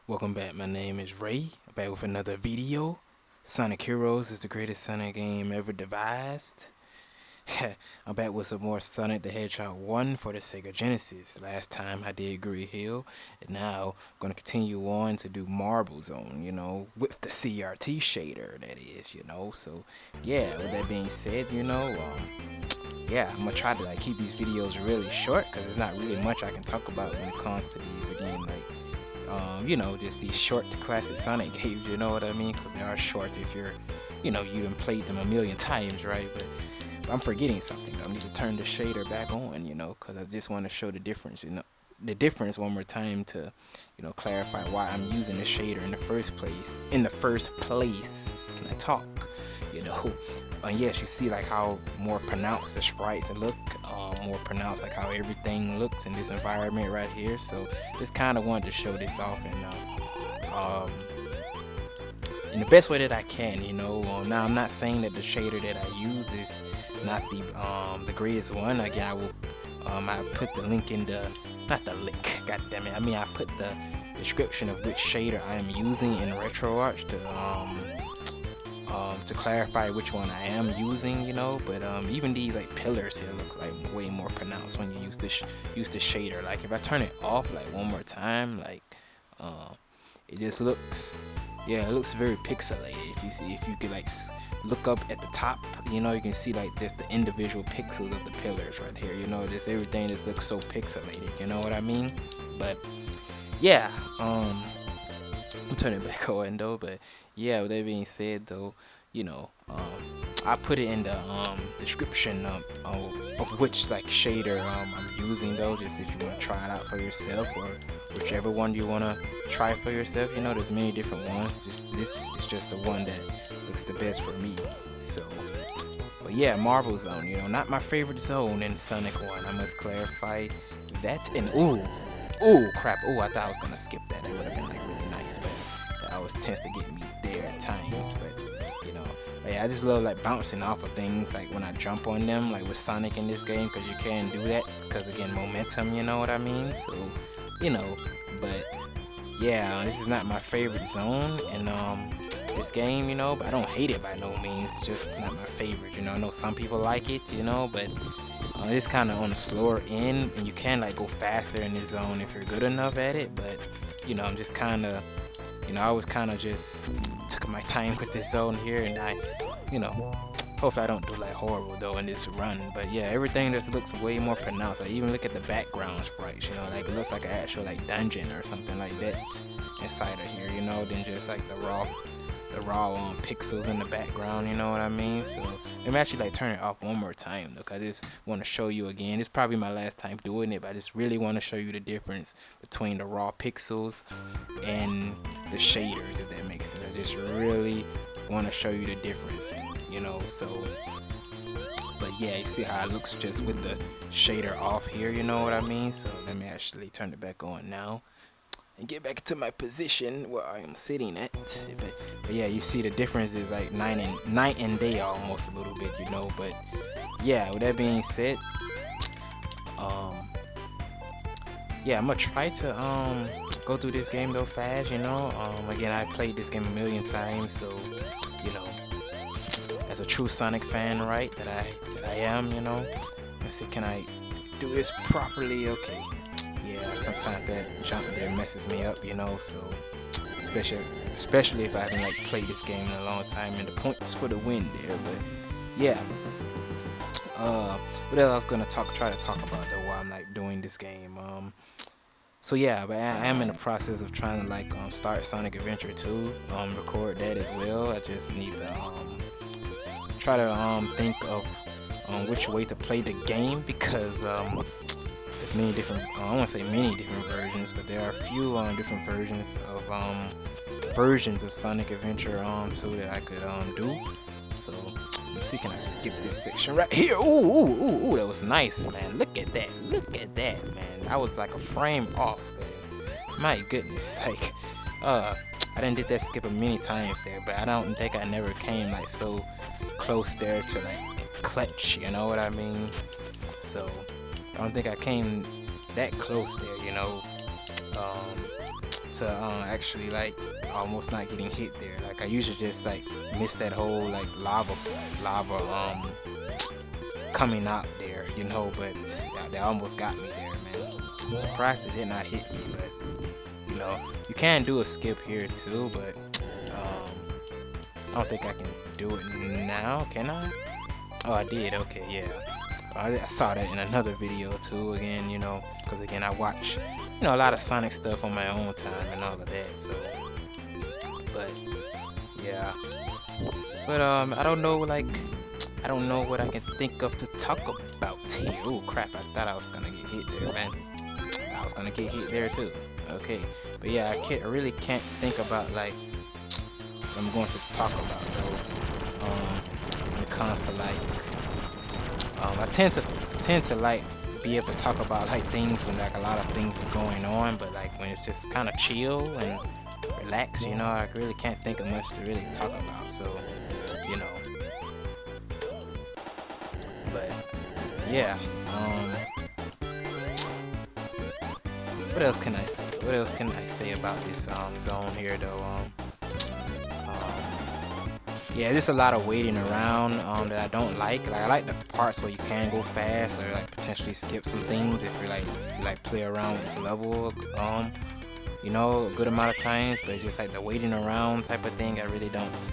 Welcome back, my name is Ray, back with another video. Sonic Heroes is the greatest Sonic game ever devised. I'm back with some more Sonic the Hedgehog 1 for the Sega Genesis. Last time I did Green Hill, and now I'm going to continue on to do Marble Zone, with the CRT shader, that is, So, yeah, with that being said, yeah, I'm going to try to keep these videos really short, because there's not really much I can talk about when it comes to these, again, just these short classic Sonic games, you know what I mean? Because they are short if you're, you done played them a million times, right? But I'm forgetting something. I need to turn the shader back on, because I just want to show the difference, the difference one more time to, clarify why I'm using the shader in the first place. Can I talk? Yes, you see how more pronounced the sprites look, more pronounced how everything looks in this environment right here. So just kind of wanted to show this off in the best way that I can. Now I'm not saying that the shader that I use is not the greatest one. Again, I will I put the link in the god damn it, I put the description of which shader I am using in RETROARCH to clarify which one I am using, but even these pillars here look way more pronounced when you use the shader. If I turn it off one more time, it just looks, it looks very pixelated. If you could look up at the top, you can see just the individual pixels of the pillars right here. Just everything just looks so pixelated, you know what I mean? But yeah, I'm turning back on though. But yeah, with that being said though, I put it in the description of which shader I'm using though, just if you want to try it out for yourself, or whichever one you want to try for yourself. There's many different ones, just this is just the one that looks the best for me. So, but yeah, Marble Zone, not my favorite zone in Sonic 1, I must clarify that. And ooh crap, I thought I was gonna skip that. That would have been really nice, but that always tends to get me there at times. But yeah, I just love bouncing off of things when I jump on them, with Sonic in this game, because you can do that, because again, momentum, you know what I mean? So, but yeah, this is not my favorite zone in this game, but I don't hate it by no means. It's just not my favorite. I know some people like it, but it's kind of on the slower end, and you can go faster in this zone if you're good enough at it. But I'm just kind of, I was kind of just took my time with this zone here, and I, hopefully I don't do horrible though in this run. But yeah, everything just looks way more pronounced. I even look at the background sprites, it looks like an actual dungeon or something like that inside of here, than just the raw pixels in the background, you know what I mean? So let me actually turn it off one more time though, 'cause I just want to show you again. It's probably my last time doing it, but I just really want to show you the difference between the raw pixels and the shaders, if that makes sense. I just really want to show you the difference, so. But yeah, you see how it looks just with the shader off here, you know what I mean? So let me actually turn it back on now and get back to my position where I am sitting at. But yeah, you see the difference is night and day almost a little bit, But yeah, with that being said, yeah, I'm gonna try to go through this game though fast, Again, I played this game a million times, so as a true Sonic fan, right, that I am, let's see, can I do this properly? Okay. Yeah, sometimes that jump there messes me up, So especially if I haven't played this game in a long time, and the points for the win there. But yeah, what else I was gonna try to talk about though while I'm doing this game. So yeah, but I am in the process of trying to start Sonic Adventure 2, record that as well. I just need to try to think of which way to play the game, because there's many different, I don't want to say many different versions, but there are a few different versions of Sonic Adventure 2 that I could do. So let's see, can I skip this section right here? Ooh, that was nice, man. Look at that, man. I was a frame off, man. My goodness, I didn't did that skip many times there, but I don't think I never came so close there to clutch, you know what I mean? So I don't think I came that close there, to actually like almost not getting hit there. Like I usually just like miss that whole like lava coming out there, you know. But yeah, they almost got me there, man. I'm surprised they did not hit me, but you know, you can do a skip here too, but I don't think I can do it now, can I? Oh, I did. Okay, yeah. I saw that in another video too. Again, you know, because again, I watch, you know, a lot of Sonic stuff on my own time and all of that. So, but yeah, but I don't know, like, I don't know what I can think of to talk about here. Oh crap! I thought I was gonna get hit there, man. I was gonna get hit there too. Okay, but yeah, I really can't think about like what I'm going to talk about though. When it comes to like, I tend to like be able to talk about like things when like a lot of things is going on, but like when it's just kind of chill and relax, you know, I really can't think of much to really talk about. So, you know, but yeah, what else can I say? What else can I say about this zone here though? Yeah, just a lot of waiting around that I don't like. Like I like the parts where you can go fast or like potentially skip some things if you like play around with this level, you know, a good amount of times. But it's just like the waiting around type of thing, I really don't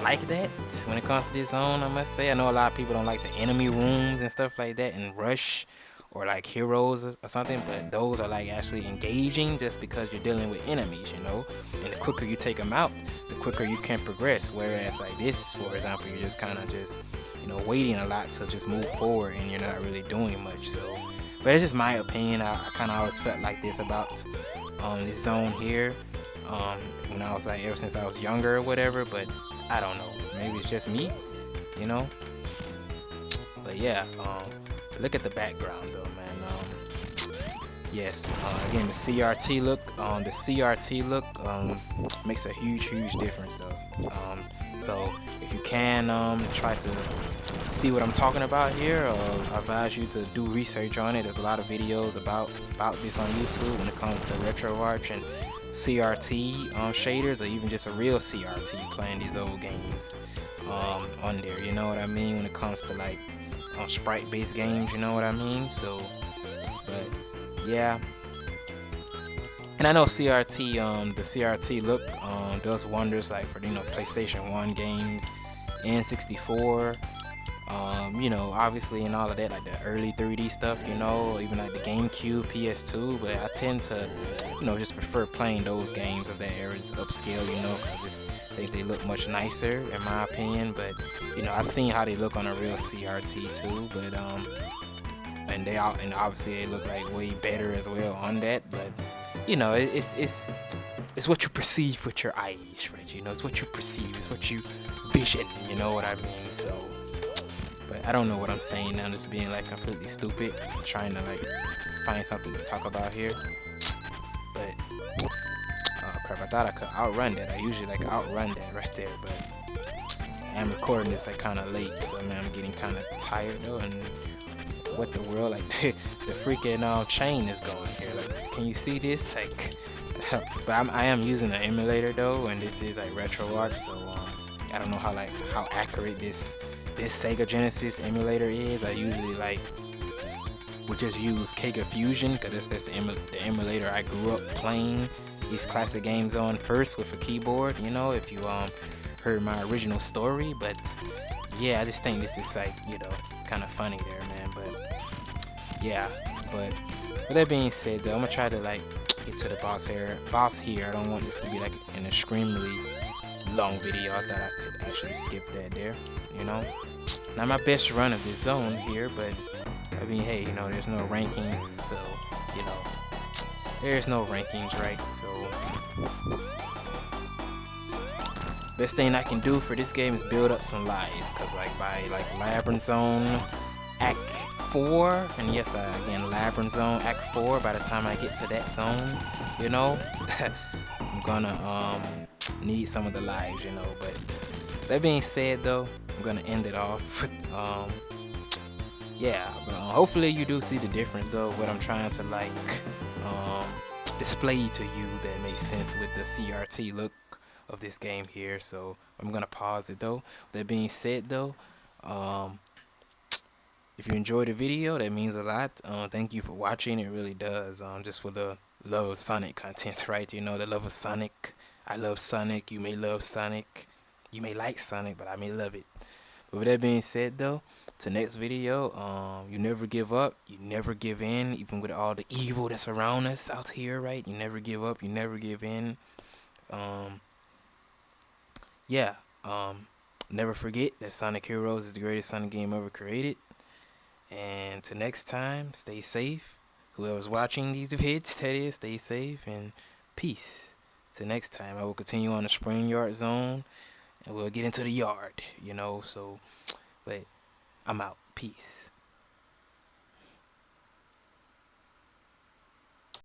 like that when it comes to this zone. I must say, I know a lot of people don't like the enemy rooms and stuff like that in Rush or like Heroes or something, but those are like actually engaging just because you're dealing with enemies, you know, and the quicker you take them out, the quicker you can progress. Whereas like this, for example, you're just kind of just, you know, waiting a lot to just move forward and you're not really doing much. So, but it's just my opinion. I kind of always felt like this about this zone here when I was like, ever since I was younger or whatever, but I don't know, maybe it's just me, you know. But yeah, look at the background though, man. Yes, again, the CRT look, makes a huge difference though. So if you can try to see what I'm talking about here, I advise you to do research on it. There's a lot of videos about this on YouTube when it comes to RETROARCH and CRT shaders, or even just a real CRT playing these old games on there, you know what I mean, when it comes to like sprite based games, you know what I mean. So, but yeah, and I know CRT, the CRT look does wonders like for, you know, PlayStation 1 games, N64, you know, obviously, and all of that, like the early 3D stuff, you know, even like the GameCube, PS2. But I tend to, you know, just prefer playing those games of that era, just upscale, you know, 'cause I just think they look much nicer in my opinion. But you know, I've seen how they look on a real CRT too, but and obviously they look like way better as well on that. But you know, it's what you perceive with your eyes, right? You know, it's what you perceive, it's what you vision, you know what I mean. So, but I don't know what I'm saying now, just being like completely stupid, trying to like find something to talk about here. But oh crap, I thought I could outrun that. I usually like outrun that right there, but I'm recording this like kind of late, so man, I'm getting kind of tired though. And what the world, like the freaking chain is going here. Like, can you see this? Like, but I am using an emulator though, and this is like RETROARCH, so I don't know how accurate this Sega Genesis emulator is. I usually like would just use Sega Fusion, because that's the emulator I grew up playing these classic games on first with a keyboard, you know, if you heard my original story. But yeah, I just think this is like, you know, it's kind of funny there, man. But yeah, but with that being said though, I'm gonna try to like get to the boss here. I don't want this to be like an extremely long video. I thought I could actually skip that there, you know. Not my best run of this zone here, but I mean, hey, you know, there's no rankings, so, you know, there's no rankings, right? So, best thing I can do for this game is build up some lives, because, like, by, like, Labyrinth Zone Act 4, and yes, again, Labyrinth Zone Act 4, by the time I get to that zone, you know, I'm gonna, need some of the lives, you know. But that being said, though, I'm gonna end it off with, yeah, but hopefully you do see the difference though, what I'm trying to like display to you that makes sense with the CRT look of this game here. So I'm gonna pause it though. That being said though, if you enjoyed the video, that means a lot. Thank you for watching. It really does. Just for the love of Sonic content, right? You know, the love of Sonic. I love Sonic. You may love Sonic. You may like Sonic, but I may love it. But with that being said, though, to next video, you never give up. You never give in, even with all the evil that's around us out here, right? You never give up. You never give in. Yeah. Never forget that Sonic Heroes is the greatest Sonic game ever created. And till next time, stay safe. Whoever's watching these vids, that is, stay safe and peace. Till next time, I will continue on the spring yard zone and we'll get into the yard, you know. So, but I'm out. Peace.